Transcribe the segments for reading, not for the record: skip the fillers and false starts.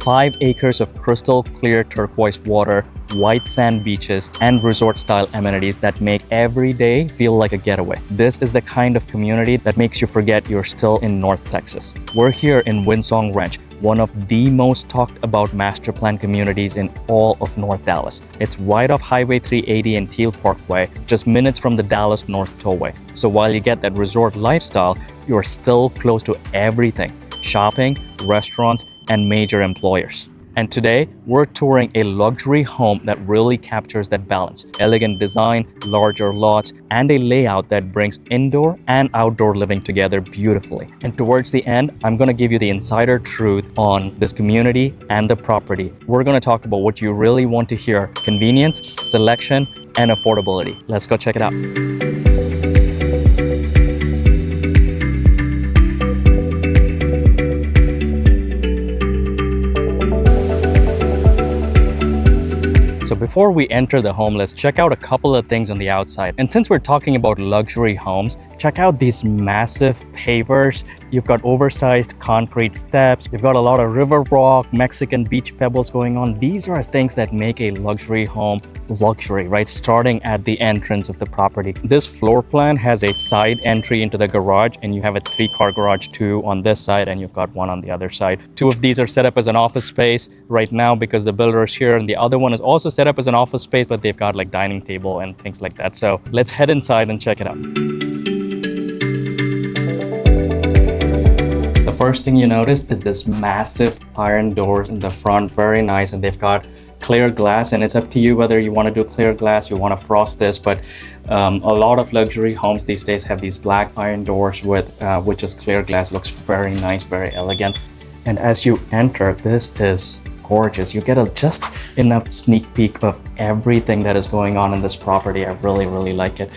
5 acres of crystal clear turquoise water, white sand beaches, and resort-style amenities that make every day feel like a getaway. This is the kind of community that makes you forget you're still in North Texas. We're here in Windsong Ranch, one of the most talked about master plan communities in all of North Dallas. It's right off Highway 380 and Teal Parkway, just minutes from the Dallas North Tollway. So while you get that resort lifestyle, you're still close to everything: shopping, restaurants, and major employers. And today, we're touring a luxury home that really captures that balance. Elegant design, larger lots, and a layout that brings indoor and outdoor living together beautifully. And towards the end, I'm gonna give you the insider truth on this community and the property. We're gonna talk about what you really want to hear: convenience, selection, and affordability. Let's go check it out. So before we enter the home, let's check out a couple of things on the outside. And since we're talking about luxury homes, check out these massive pavers. You've got oversized concrete steps. You've got a lot of river rock, Mexican beach pebbles going on. These are things that make a luxury home luxury, right? Starting at the entrance of the property. This floor plan has a side entry into the garage, and you have a 3-car garage, 2 on this side, and you've got 1 on the other side. 2 of these are set up as an office space right now because the builder is here, and the other one is also set up as an office space, but they've got like dining table and things like that. So let's head inside and check it out. The first thing you notice is this massive iron doors in the front, very nice, and they've got clear glass, and it's up to you whether you want to do clear glass, you want to frost this, but a lot of luxury homes these days have these black iron doors with which is clear glass. Looks very nice, very elegant. And as you enter, this is gorgeous. You get a just enough sneak peek of everything that is going on in this property. I really like it.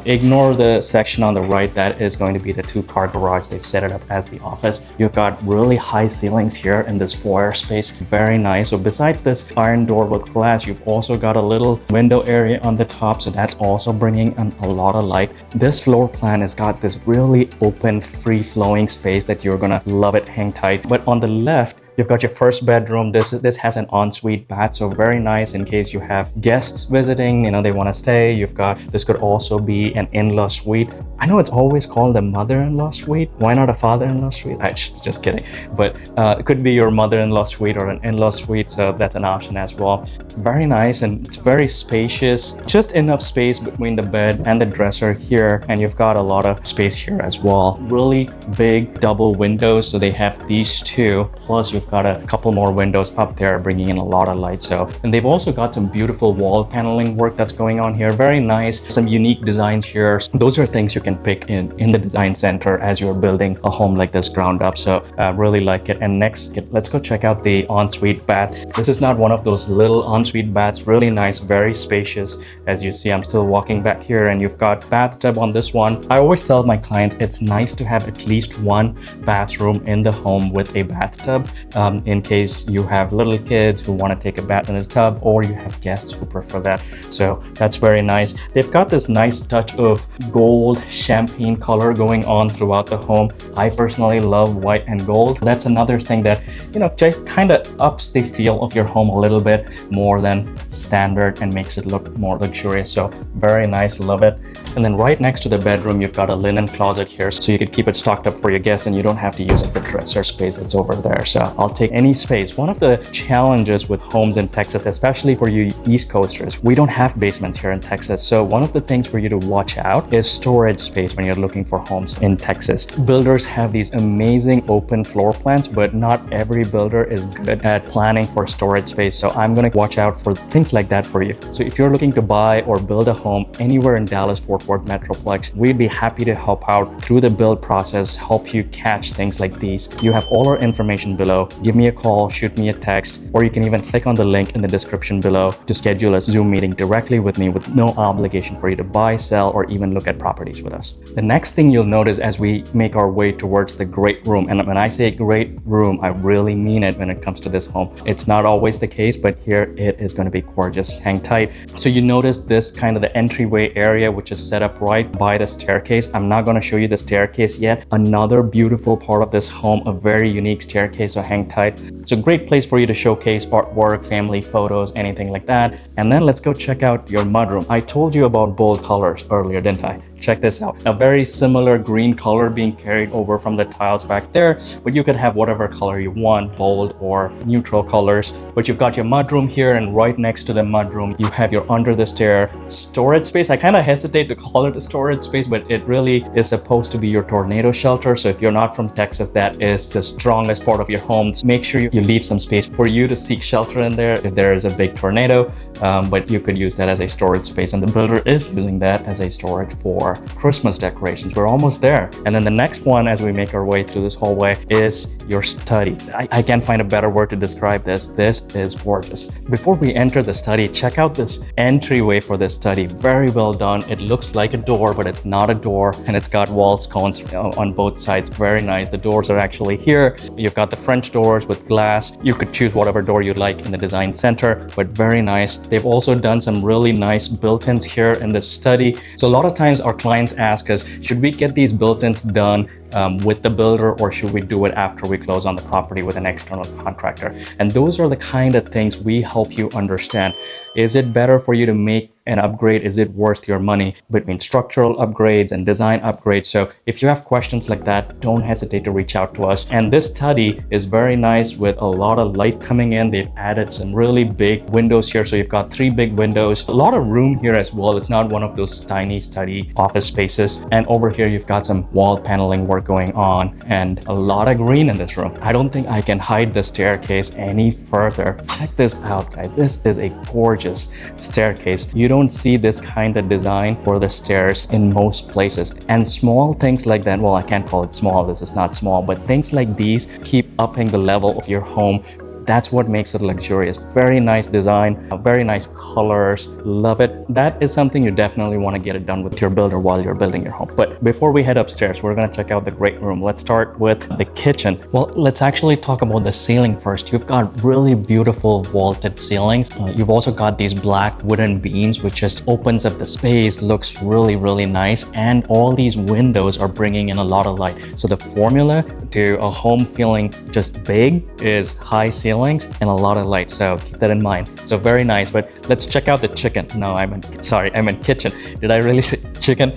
Ignore the section on the right. That is going to be the 2-car garage. They've set it up as the office. You've got really high ceilings here in this foyer space. Very nice. So besides this iron door with glass, you've also got a little window area on the top, so that's also bringing in a lot of light. This floor plan has got this really open, free-flowing space that you're gonna love it. Hang tight. But on the left, you've got your first bedroom. This has an ensuite bath, so very nice in case you have guests visiting, you know, they want to stay. You've got, this could also be an in-law suite. I know it's always called a mother-in-law suite. Why not a father-in-law suite? Just kidding. But it could be your mother-in-law suite or an in-law suite, so that's an option as well. Very nice, and it's very spacious. Just enough space between the bed and the dresser here, and you've got a lot of space here as well. Really big double windows, so they have these 2, plus you've got a couple more windows up there bringing in a lot of light. So, and they've also got some beautiful wall paneling work that's going on here. Very nice. Some unique designs here. Those are things you can pick in the design center as you're building a home like this ground up. So really like it. And next, let's go check out the ensuite bath. This is not one of those little ensuite baths. Really nice, very spacious. As you see, I'm still walking back here, and you've got bathtub on this one. I always tell my clients it's nice to have at least 1 bathroom in the home with a bathtub, in case you have little kids who want to take a bath in a tub, or you have guests who prefer that. So that's very nice. They've got this nice touch of gold champagne color going on throughout the home. I personally love white and gold. That's another thing that, you know, just kind of ups the feel of your home a little bit more than standard and makes it look more luxurious. So very nice, love it. And then right next to the bedroom, you've got a linen closet here, so you could keep it stocked up for your guests, and you don't have to use the dresser space that's over there. So I'll take any space. One of the challenges with homes in Texas, especially for you East Coasters, we don't have basements here in Texas. So one of the things for you to watch out is storage space when you're looking for homes in Texas. Builders have these amazing open floor plans, but not every builder is good at planning for storage space. So I'm going to watch out for things like that for you. So if you're looking to buy or build a home anywhere in Dallas-Fort Worth Metroplex, we'd be happy to help out through the build process, help you catch things like these. You have all our information below. Give me a call, shoot me a text, or you can even click on the link in the description below to schedule a Zoom meeting directly with me with no obligation for you to buy, sell, or even look at properties with us. The next thing you'll notice as we make our way towards the great room, and when I say great room, I really mean it when it comes to this home. It's not always the case, but here it is going to be gorgeous. Hang tight. So you notice this kind of the entryway area, which is set up right by the staircase. I'm not going to show you the staircase yet. Another beautiful part of this home, a very unique staircase, so hang hang tight. It's a great place for you to showcase artwork, family photos, anything like that. And then let's go check out your mudroom. I told you about bold colors earlier, didn't I? Check this out. A very similar green color being carried over from the tiles back there, but you could have whatever color you want, bold or neutral colors. But you've got your mudroom here, and right next to the mudroom, you have your under the stair storage space. I kind of hesitate to call it a storage space, but it really is supposed to be your tornado shelter. So if you're not from Texas, that is the strongest part of your home. So make sure you leave some space for you to seek shelter in there if there is a big tornado. But you could use that as a storage space, and the builder is using that as a storage for Christmas decorations. We're almost there. And then the next one, as we make our way through this hallway, is your study. I can't find a better word to describe this. This is gorgeous. Before we enter the study, check out this entryway for this study. Very well done. It looks like a door, but it's not a door, and it's got wall sconces on both sides. Very nice. The doors are actually here. You've got the French doors with glass. You could choose whatever door you'd like in the design center, but very nice. They've also done some really nice built-ins here in the study. So a lot of times our clients ask us, should we get these built-ins done with the builder, or should we do it after we close on the property with an external contractor? And those are the kind of things we help you understand. Is it better for you to make an upgrade? Is it worth your money between structural upgrades and design upgrades? So if you have questions like that, don't hesitate to reach out to us. And this study is very nice with a lot of light coming in. They've added some really big windows here. So you've got 3 big windows, a lot of room here as well. It's not one of those tiny study office spaces. And over here, you've got some wall paneling work going on and a lot of green in this room. I don't think I can hide the staircase any further. Check this out, guys. This is a gorgeous staircase. You don't see this kind of design for the stairs in most places. And small things like that, well, I can't call it small, this is not small, but things like these keep upping the level of your home. That's what makes it luxurious. Very nice design, very nice colors, love it. That is something you definitely want to get it done with your builder while you're building your home. But before we head upstairs, we're going to check out the great room. Let's start with the kitchen. Well, let's actually talk about the ceiling first. You've got really beautiful vaulted ceilings. You've also got these black wooden beams, which just opens up the space, looks really, really nice. And all these windows are bringing in a lot of light. So the formula to a home feeling just big is high ceilings and a lot of light, so keep that in mind. So very nice. But let's check out the chicken. No, I meant kitchen. Did I really say chicken?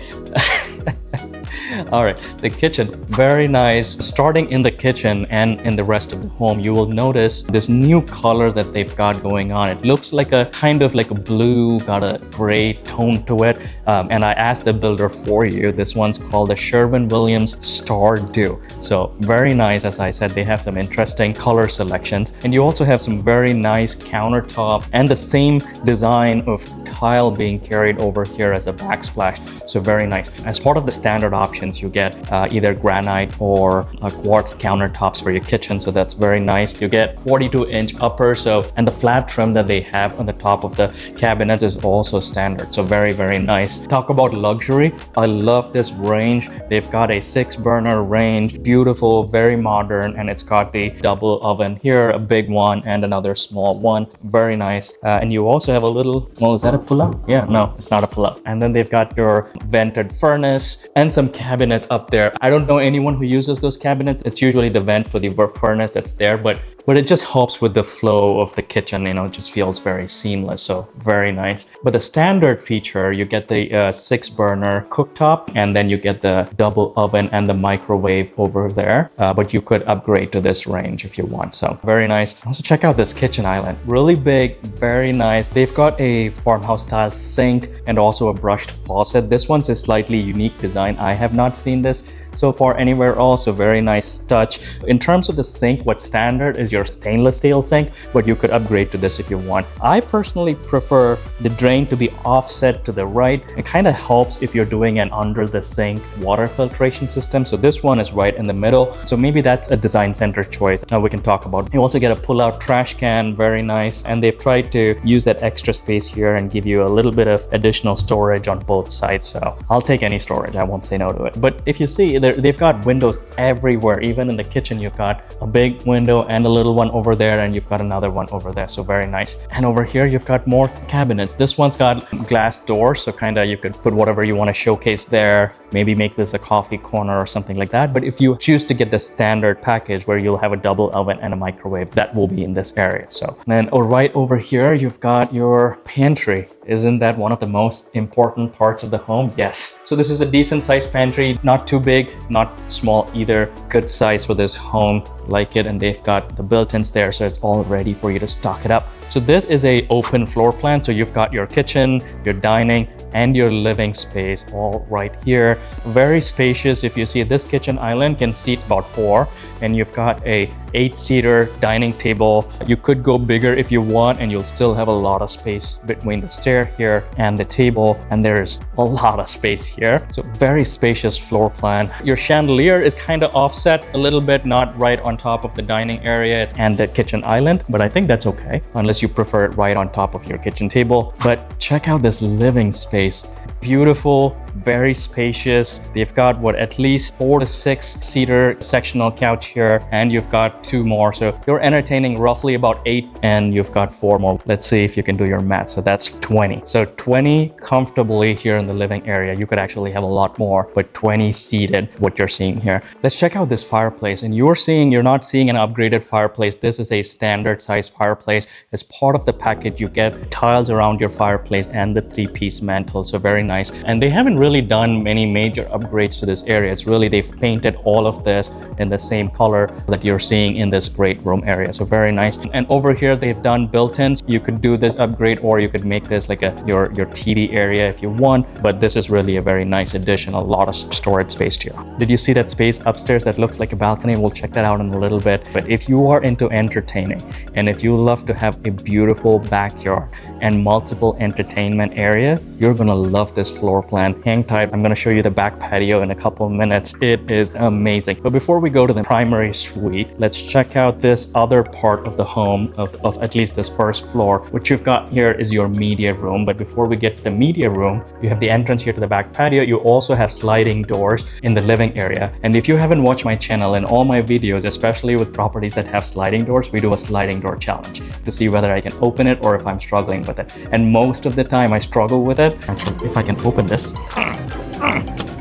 All right, the kitchen, very nice. Starting in the kitchen and in the rest of the home, you will notice this new color that they've got going on. It looks like a kind of like a blue, got a gray tone to it. And I asked the builder for you. This one's called the Sherwin-Williams Star Dew. So very nice. As I said, they have some interesting color selections. And you also have some very nice countertop and the same design of tile being carried over here as a backsplash. So very nice. As part of the standard options, you get either granite or quartz countertops for your kitchen. So that's very nice. You get 42-inch upper. And the flat trim that they have on the top of the cabinets is also standard. So very, very nice. Talk about luxury. I love this range. They've got a 6-burner range, beautiful, very modern, and it's got the double oven here, a big one and another small one. Very nice. And you also have a little, well, is that a pull-up? Yeah, no, it's not a pull-up. And then they've got your vented furnace and some cabinets up there. I don't know anyone who uses those cabinets. It's usually the vent for the furnace that's there, but it just helps with the flow of the kitchen. It just feels very seamless. So very nice. But the standard feature, you get the 6-burner cooktop, and then you get the double oven and the microwave over there. But you could upgrade to this range if you want. So very nice. Also check out this kitchen island. Really big, very nice. They've got a farmhouse style sink and also a brushed faucet. This one's a slightly unique design. I have not seen this so far anywhere else. So very nice touch. In terms of the sink, what's standard is your stainless steel sink, but you could upgrade to this if you want. I personally prefer the drain to be offset to the right. It kind of helps if you're doing an under the sink water filtration system. So this one is right in the middle. So maybe that's a design center choice. Now we can talk about. You also get a pull-out trash can, very nice. And they've tried to use that extra space here and give you a little bit of additional storage on both sides. So I'll take any storage. I won't say no to it. But if you see, they've got windows everywhere. Even in the kitchen, you've got a big window and a little little one over there, and you've got another one over there. So very nice. And over here, you've got more cabinets. This one's got glass doors, so kind of you could put whatever you want to showcase there. Maybe make this a coffee corner or something like that. But if you choose to get the standard package where you'll have a double oven and a microwave, that will be in this area. So then right over here, you've got your pantry. Isn't that one of the most important parts of the home? Yes. So this is a decent sized pantry, not too big, not small either. Good size for this home, like it. And they've got the built-ins there, so it's all ready for you to stock it up. So this is a open floor plan. So you've got your kitchen, your dining, and your living space all right here. Very spacious. If you see, this kitchen island can seat about 4, and you've got a 8-seater dining table. You could go bigger if you want, and you'll still have a lot of space between the stair here and the table, and there's a lot of space here. So very spacious floor plan. Your chandelier is kind of offset a little bit, not right on top of the dining area and the kitchen island, but I think that's okay unless you prefer it right on top of your kitchen table. But check out this living space. Beautiful, very spacious. They've got at least 4 to 6-seater sectional couch here, and you've got 2 more. So you're entertaining roughly about 8, and you've got 4 more. Let's see if you can do your math. So that's 20. So 20 comfortably here in the living area. You could actually have a lot more, but 20 seated, what you're seeing here. Let's check out this fireplace. And you're not seeing an upgraded fireplace. This is a standard size fireplace. As part of the package, you get tiles around your fireplace and the 3-piece mantle. So very nice. And they haven't really done many major upgrades to this area. It's really, they've painted all of this in the same color that you're seeing in this great room area. So very nice. And over here, they've done built-ins. You could do this upgrade, or you could make this like your TV area if you want. But this is really a very nice addition. A lot of storage space here. Did you see that space upstairs that looks like a balcony? We'll check that out in a little bit. But if you are into entertaining, and if you love to have a beautiful backyard and multiple entertainment areas, you're gonna love this floor plan. Hang tight. I'm gonna show you the back patio in a couple of minutes. It is amazing. But before we go to the primary suite, let's check out this other part of the home, of at least this first floor. What you've got here is your media room. But before we get to the media room, you have the entrance here to the back patio. You also have sliding doors in the living area. And if you haven't watched my channel, in all my videos, especially with properties that have sliding doors, we do a sliding door challenge to see whether I can open it or if I'm struggling with it. And most of the time I struggle with it. Actually, if I can open this.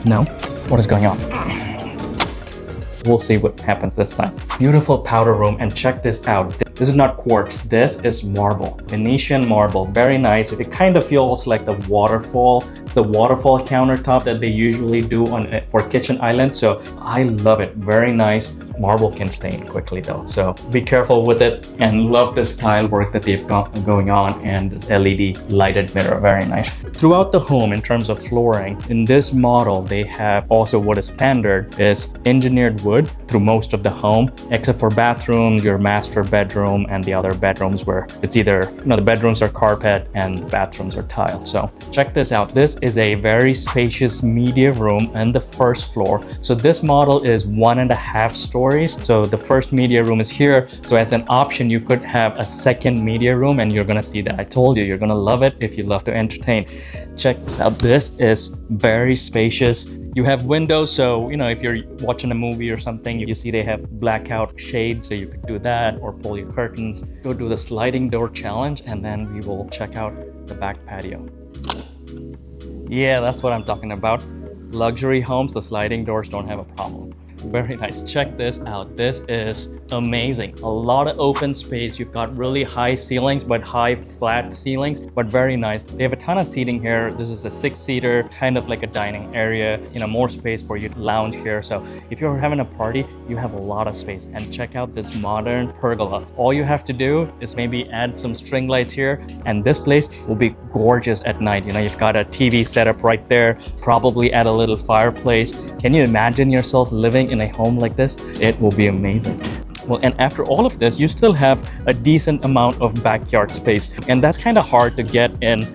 No? What is going on? We'll see what happens this time. Beautiful powder room, and check this out. This is not quartz, this is marble, Venetian marble, very nice. It kind of feels like the waterfall countertop that they usually do for kitchen islands. So I love it, very nice. Marble can stain quickly though, so be careful with it. And love this tile work that they've got going on, and this LED lighted mirror, very nice. Throughout the home, in terms of flooring, in this model, they have also what is standard is engineered wood through most of the home, except for bathrooms, your master bedroom, and the other bedrooms where it's either, the bedrooms are carpet and the bathrooms are tile. So check this out. This is a very spacious media room on the first floor. So this model is 1.5 stories. So the first media room is here. So as an option, you could have a second media room, and you're gonna see that. I told you, you're gonna love it if you love to entertain. Check this out. This is very spacious. You have windows, so if you're watching a movie or something, you see they have blackout shades, so you could do that or pull your curtains. Go do the sliding door challenge, and then we will check out the back patio. Yeah, that's what I'm talking about. Luxury homes, the sliding doors don't have a problem. Very nice. Check this out. This is amazing. A lot of open space. You've got really high ceilings, but high flat ceilings, but very nice. They have a ton of seating here. This is a 6-seater, kind of like a dining area, more space for you to lounge here. So if you're having a party, you have a lot of space. And check out this modern pergola. All you have to do is maybe add some string lights here, and this place will be gorgeous at night. You've got a TV setup right there, probably add a little fireplace. Can you imagine yourself living in a home like this? It will be amazing. Well, and after all of this, you still have a decent amount of backyard space. And that's kind of hard to get in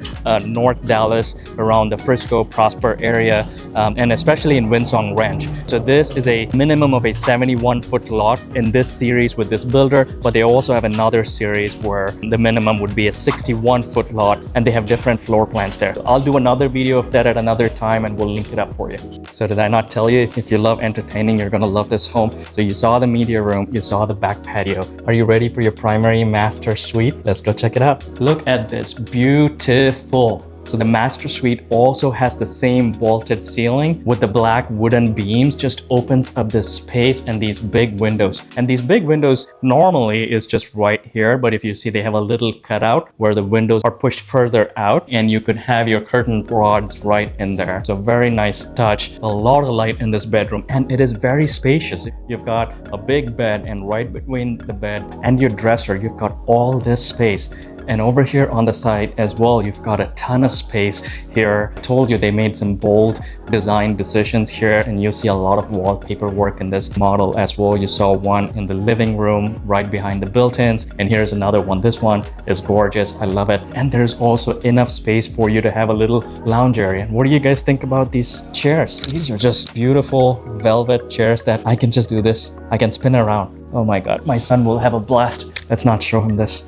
North Dallas, around the Frisco, Prosper area, and especially in Windsong Ranch. So this is a minimum of a 71-foot lot in this series with this builder, but they also have another series where the minimum would be a 61-foot lot, and they have different floor plans there. So I'll do another video of that at another time, and we'll link it up for you. So did I not tell you, if you love entertaining, you're gonna love this home? So you saw the media room, you saw saw the back patio. Are you ready for your primary master suite? Let's go check it out. Look at this, beautiful. So the master suite also has the same vaulted ceiling with the black wooden beams, just opens up this space and these big windows. And these big windows normally is just right here, but if you see, they have a little cutout where the windows are pushed further out and you could have your curtain rods right in there. So very nice touch, a lot of light in this bedroom, and it is very spacious. You've got a big bed, and right between the bed and your dresser, you've got all this space. And over here on the side as well, you've got a ton of space here. I told you they made some bold design decisions here, and you see a lot of wallpaper work in this model as well. You saw one in the living room right behind the built-ins, and here's another one. This one is gorgeous. I love it. And there's also enough space for you to have a little lounge area. And what do you guys think about these chairs? These are just beautiful velvet chairs that I can just do this. I can spin around. Oh my God, my son will have a blast. Let's not show him this.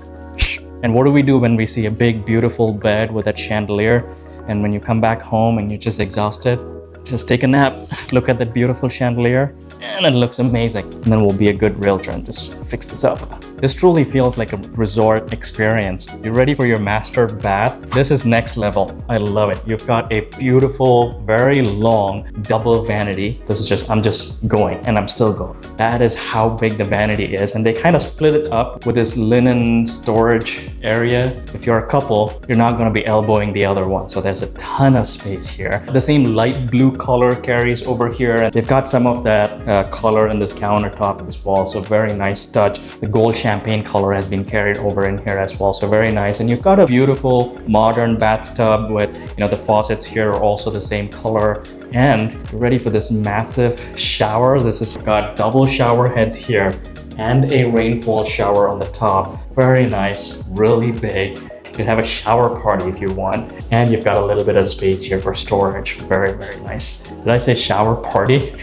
And what do we do when we see a big, beautiful bed with a chandelier? And when you come back home and you're just exhausted, just take a nap, look at that beautiful chandelier, and it looks amazing. And then we'll be a good realtor and just fix this up. This truly feels like a resort experience. You ready for your master bath? This is next level. I love it. You've got a beautiful, very long double vanity. This is just, I'm just going and I'm still going. That is how big the vanity is. And they kind of split it up with this linen storage area. If you're a couple, you're not going to be elbowing the other one. So there's a ton of space here. The same light blue color carries over here. And they've got some of that color in this countertop as well. So very nice touch. The gold champagne color has been carried over in here as well, so very nice. And you've got a beautiful modern bathtub with, you know, the faucets here are also the same color. And you're ready for this massive shower. This has got double shower heads here and a rainfall shower on the top. Very nice, really big. You can have a shower party if you want. And you've got a little bit of space here for storage. Very, very nice. Did I say shower party?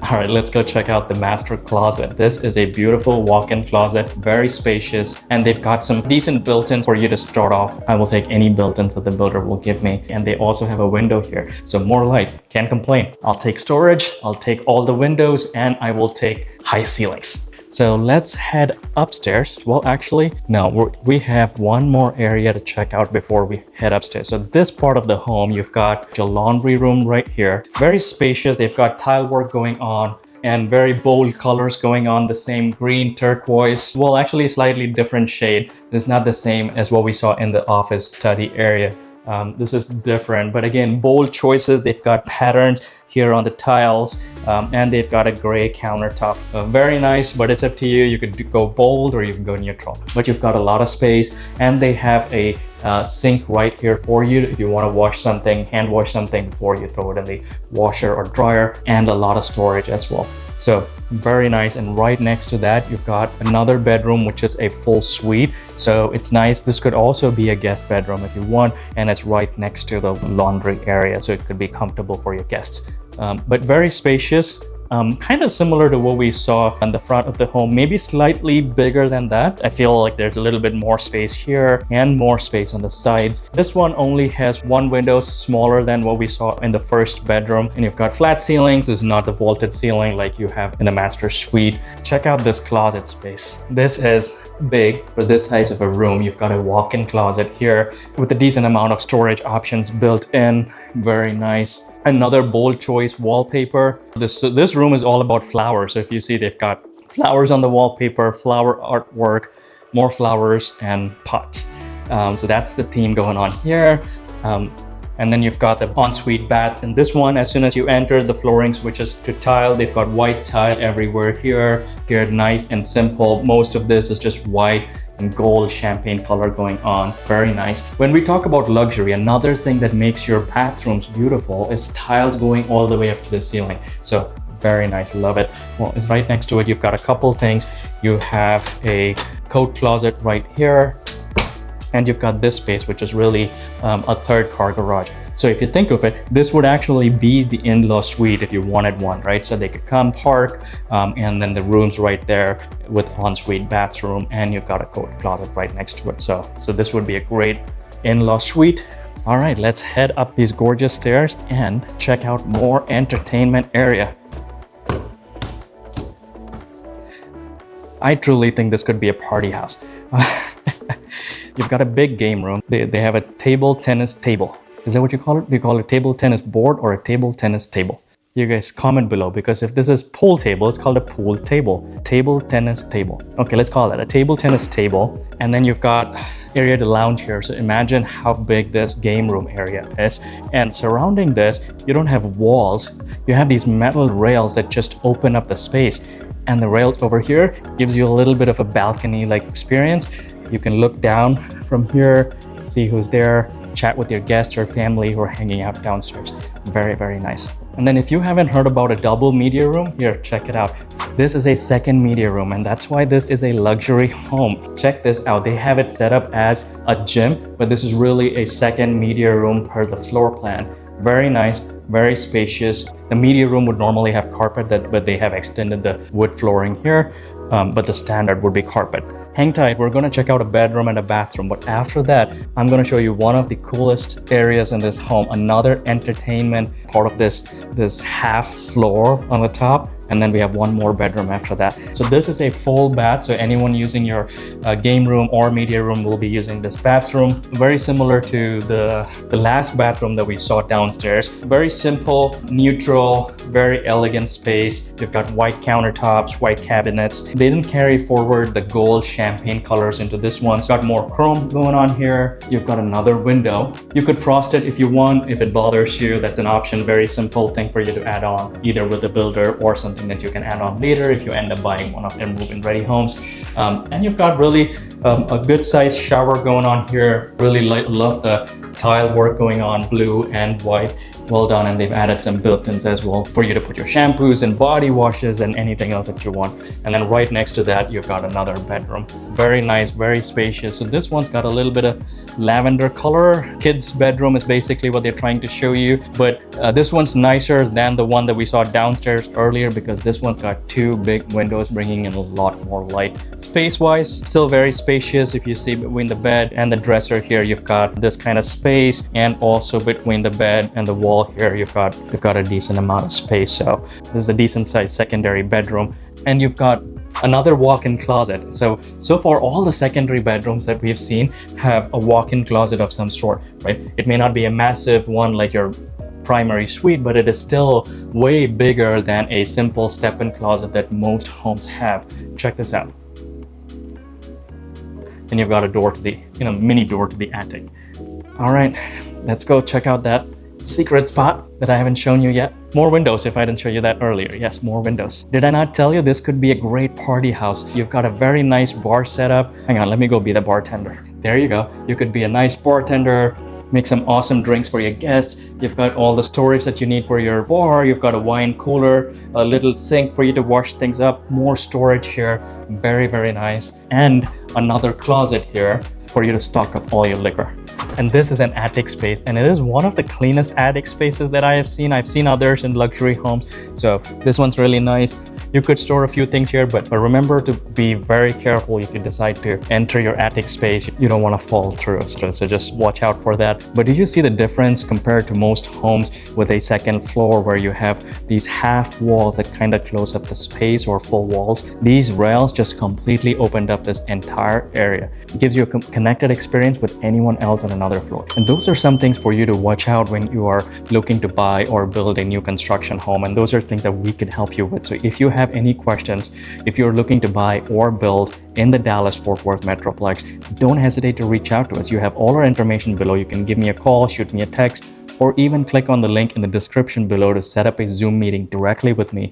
All right, let's go check out the master closet. This is a beautiful walk-in closet, very spacious, and they've got some decent built-ins for you to start off. I will take any built-ins that the builder will give me. And they also have a window here, so more light, can't complain. I'll take storage, I'll take all the windows, and I will take high ceilings. So let's head upstairs. Well, actually, no, we have one more area to check out before we head upstairs. So this part of the home, you've got your laundry room right here. Very spacious. They've got tile work going on and very bold colors going on, the same green, turquoise. Well, actually slightly different shade. It's not the same as what we saw in the office study area. This is different, but again, bold choices. They've got patterns here on the tiles, and they've got a gray countertop. Very nice, but it's up to you. You could go bold or you can go neutral, but you've got a lot of space, and they have a sink right here for you if you want to wash something, hand wash something before you throw it in the washer or dryer, and a lot of storage as well. So very nice. And right next to that, you've got another bedroom, which is a full suite. So it's nice. This could also be a guest bedroom if you want, and it's right next to the laundry area, so it could be comfortable for your guests. But very spacious. Kind of similar to what we saw on the front of the home, maybe slightly bigger than that. I feel like there's a little bit more space here and more space on the sides. This one only has one window, smaller than what we saw in the first bedroom. And you've got flat ceilings. This is not the vaulted ceiling like you have in the master suite. Check out this closet space. This is big for this size of a room. You've got a walk-in closet here with a decent amount of storage options built in. Very nice. Another bold choice, wallpaper. This room is all about flowers. So if you see, they've got flowers on the wallpaper, flower artwork, more flowers, and pots. So that's the theme going on here. And then you've got the ensuite bath. And this one, as soon as you enter, the flooring switches to tile. They've got white tile everywhere here. They're nice and simple. Most of this is just white and gold champagne color going on. Very nice. When we talk about luxury, another thing that makes your bathrooms beautiful is tiles going all the way up to the ceiling. So very nice, love it. Well, it's right next to it. You've got a couple things. You have a coat closet right here, and you've got this space, which is really a third car garage. So if you think of it, this would actually be the in-law suite if you wanted one, right? So they could come park, and then the room's right there with ensuite bathroom, and you've got a coat closet right next to it. So this would be a great in-law suite. All right, let's head up these gorgeous stairs and check out more entertainment area. I truly think this could be a party house. You've got a big game room. They have a table tennis table. Is that what you call it? Do you call it a table tennis board or a table tennis table? You guys comment below, because if this is pool table, it's called a pool table. Table tennis table. Okay, let's call it a table tennis table. And then you've got area to lounge here. So imagine how big this game room area is. And surrounding this, you don't have walls. You have these metal rails that just open up the space. And the rails over here gives you a little bit of a balcony-like experience. You can look down from here, see who's there, chat with your guests or family who are hanging out downstairs. Very, very nice. And then if you haven't heard about a double media room, here, check it out. This is a second media room, and that's why this is a luxury home. Check this out. They have it set up as a gym, but this is really a second media room per the floor plan. Very nice, very spacious. The media room would normally have carpet, but they have extended the wood flooring here, but the standard would be carpet. Hang tight, we're gonna check out a bedroom and a bathroom, but after that, I'm gonna show you one of the coolest areas in this home, another entertainment part of this half floor on the top. And then we have one more bedroom after that. So this is a full bath. So anyone using your game room or media room will be using this bathroom. Very similar to the last bathroom that we saw downstairs. Very simple, neutral, very elegant space. You've got white countertops, white cabinets. They didn't carry forward the gold champagne colors into this one. It's got more chrome going on here. You've got another window. You could frost it if you want. If it bothers you, that's an option. Very simple thing for you to add on, either with the builder or something that you can add on later if you end up buying one of their move-in ready homes. And you've got really a good sized shower going on here. Really love the tile work going on, blue and white. Well done. And they've added some built-ins as well for you to put your shampoos and body washes and anything else that you want. And then right next to that, you've got another bedroom. Very nice, very spacious. So this one's got a little bit of lavender color. Kids' bedroom is basically what they're trying to show you, but this one's nicer than the one that we saw downstairs earlier, because this one's got two big windows bringing in a lot more light. Space-wise, still very spacious. If you see between the bed and the dresser here, you've got this kind of space, and also between the bed and the wall here, you've got a decent amount of space. So this is a decent sized secondary bedroom, and you've got another walk-in closet. So far all the secondary bedrooms that we've seen have a walk-in closet of some sort, right? It may not be a massive one like your primary suite, but it is still way bigger than a simple step-in closet that most homes have. Check this out. And you've got a door to the, mini door to the attic. All right, let's go check out that secret spot that I haven't shown you yet. More windows if I didn't show you that earlier. Yes, more windows. Did I not tell you this could be a great party house? You've got a very nice bar setup. Hang on, let me go be the bartender. There you go. You could be a nice bartender, make some awesome drinks for your guests. You've got all the storage that you need for your bar. You've got a wine cooler, a little sink for you to wash things up, more storage here. Very, very nice. And another closet here for you to stock up all your liquor. And this is an attic space, and it is one of the cleanest attic spaces that I have seen. I've seen others in luxury homes, so this one's really nice. You could store a few things here, but remember to be very careful if you decide to enter your attic space. You don't want to fall through, so just watch out for that. But do you see the difference compared to most homes with a second floor where you have these half walls that kind of close up the space, or full walls? These rails just completely opened up this entire area. It gives you a connected experience with anyone else on another floor. And those are some things for you to watch out when you are looking to buy or build a new construction home. And those are things that we can help you with. So if you have any questions, if you're looking to buy or build in the Dallas-Fort Worth Metroplex, don't hesitate to reach out to us. You have all our information below. You can give me a call, shoot me a text, or even click on the link in the description below to set up a Zoom meeting directly with me,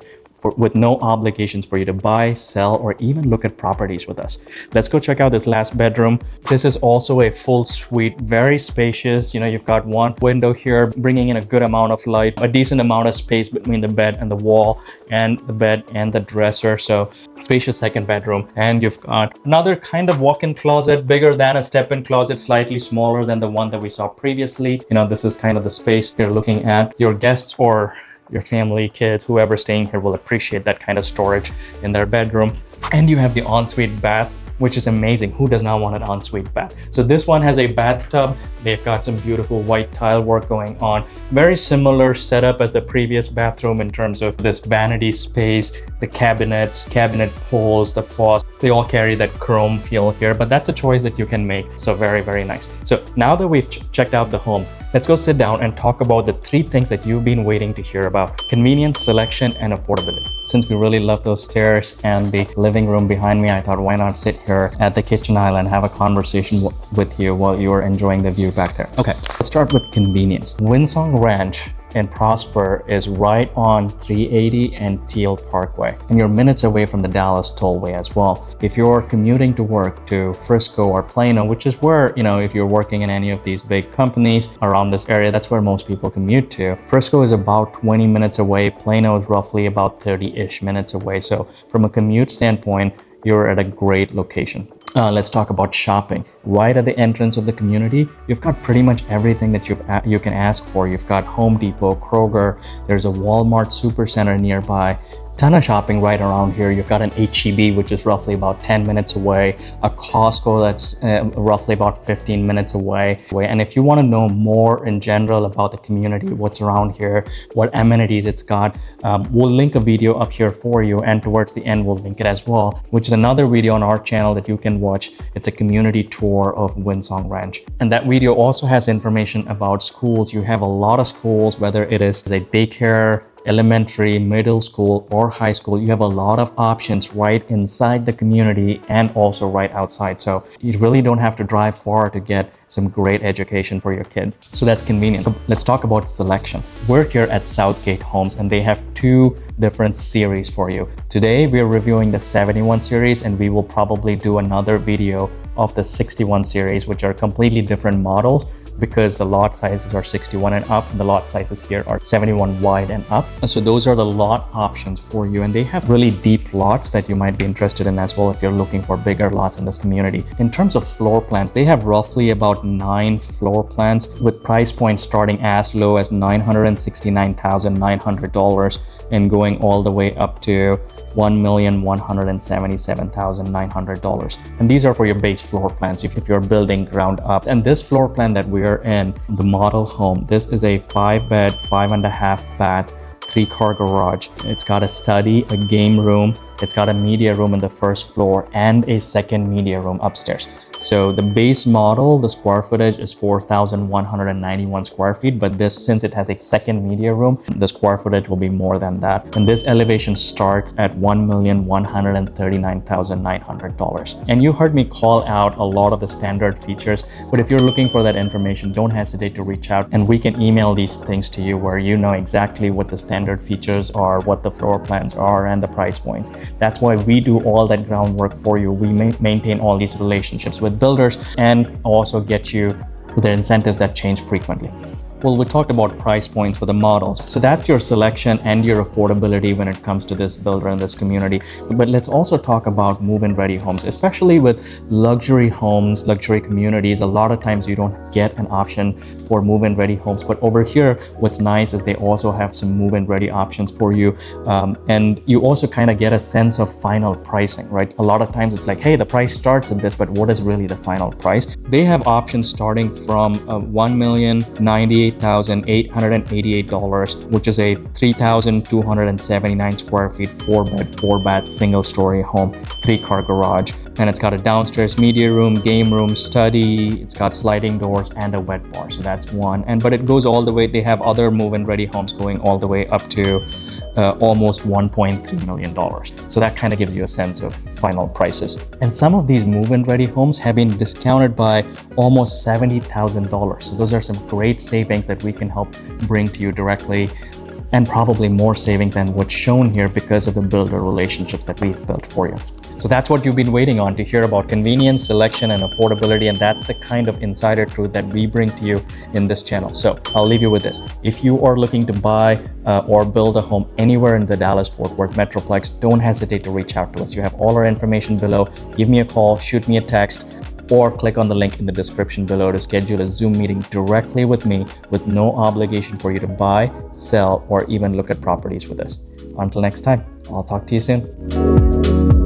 with no obligations for you to buy, sell, or even look at properties with us. Let's go check out this last bedroom. This is also a full suite, very spacious. You've got one window here bringing in a good amount of light, a decent amount of space between the bed and the wall, and the bed and the dresser. So spacious second bedroom. And you've got another kind of walk-in closet, bigger than a step-in closet, slightly smaller than the one that we saw previously. This is kind of the space you're looking at. Your guests or your family, kids, whoever's staying here will appreciate that kind of storage in their bedroom. And you have the ensuite bath which is amazing. Who does not want an ensuite bath? So this one has a bathtub. They've got some beautiful white tile work going on. Very similar setup as the previous bathroom in terms of this vanity space, the cabinets, cabinet pulls, the faucet. They all carry that chrome feel here, but that's a choice that you can make. So very, very nice. So now that we've checked out the home, let's go sit down and talk about the three things that you've been waiting to hear about: convenience, selection, and affordability. Since we really love those stairs and the living room behind me, I thought, why not sit here at the kitchen aisle and have a conversation with you while you are enjoying the view back there. Okay, let's start with convenience. Windsong Ranch in Prosper is right on 380 and Teal Parkway, and you're minutes away from the Dallas Tollway as well. If you're commuting to work to Frisco or Plano, which is where, if you're working in any of these big companies around this area, that's where most people commute to. Frisco is about 20 minutes away. Plano is roughly about 30-ish minutes away. So from a commute standpoint, you're at a great location. Let's talk about shopping. Right at the entrance of the community, you've got pretty much everything that you can ask for. You've got Home Depot, Kroger, there's a Walmart Supercenter nearby. Ton of shopping right around here. You've got an H-E-B, which is roughly about 10 minutes away, a Costco that's roughly about 15 minutes away. And if you want to know more in general about the community, what's around here, what amenities it's got, we'll link a video up here for you, and towards the end we'll link it as well, which is another video on our channel that you can watch. It's a community tour of Windsong Ranch, and that video also has information about schools. You have a lot of schools, whether it is a daycare, elementary, middle school, or high school. You have a lot of options right inside the community and also right outside. So you really don't have to drive far to get some great education for your kids. So that's convenient. Let's talk about selection. We're here at Southgate Homes, and they have two different series for you. Today, we're reviewing the 71 series, and we will probably do another video of the 61 series, which are completely different models, because the lot sizes are 61 and up, and the lot sizes here are 71 wide and up. So those are the lot options for you, and they have really deep lots that you might be interested in as well if you're looking for bigger lots in this community. In terms of floor plans, they have roughly about 9 floor plans with price points starting as low as $969,900 and going all the way up to $1,177,900. And these are for your base floor plans if you're building ground up. And this floor plan that we are in, the model home, this is a 5-bed, 5.5 bath, 3-car garage. It's got a study, a game room, it's got a media room in the first floor, and a second media room upstairs. So the base model, the square footage is 4,191 square feet, but this, since it has a second media room, the square footage will be more than that. And this elevation starts at $1,139,900. And you heard me call out a lot of the standard features, but if you're looking for that information, don't hesitate to reach out, and we can email these things to you where you know exactly what the standard features are, what the floor plans are, and the price points. That's why we do all that groundwork for you. We maintain all these relationships with builders and also get you the incentives that change frequently. Well, we talked about price points for the models. So that's your selection and your affordability when it comes to this builder and this community. But let's also talk about move-in ready homes, especially with luxury homes, luxury communities. A lot of times you don't get an option for move-in ready homes. But over here, what's nice is they also have some move-in ready options for you. And you also kind of get a sense of final pricing, right? A lot of times it's like, hey, the price starts at this, but what is really the final price? They have options starting from $1,098,888, which is a 3,279 square feet, 4-bed, 4-bath, single-story home, 3-car garage. And it's got a downstairs media room, game room, study. It's got sliding doors and a wet bar. So that's one. But it goes all the way. They have other move-in ready homes going all the way up to almost $1.3 million. So that kind of gives you a sense of final prices. And some of these move-in ready homes have been discounted by almost $70,000. So those are some great savings that we can help bring to you directly, and probably more savings than what's shown here because of the builder relationships that we've built for you. So that's what you've been waiting on, to hear about convenience, selection, and affordability. And that's the kind of insider truth that we bring to you in this channel. So I'll leave you with this. If you are looking to buy or build a home anywhere in the Dallas-Fort Worth Metroplex, don't hesitate to reach out to us. You have all our information below. Give me a call, shoot me a text, or click on the link in the description below to schedule a Zoom meeting directly with me with no obligation for you to buy, sell, or even look at properties with us. Until next time, I'll talk to you soon.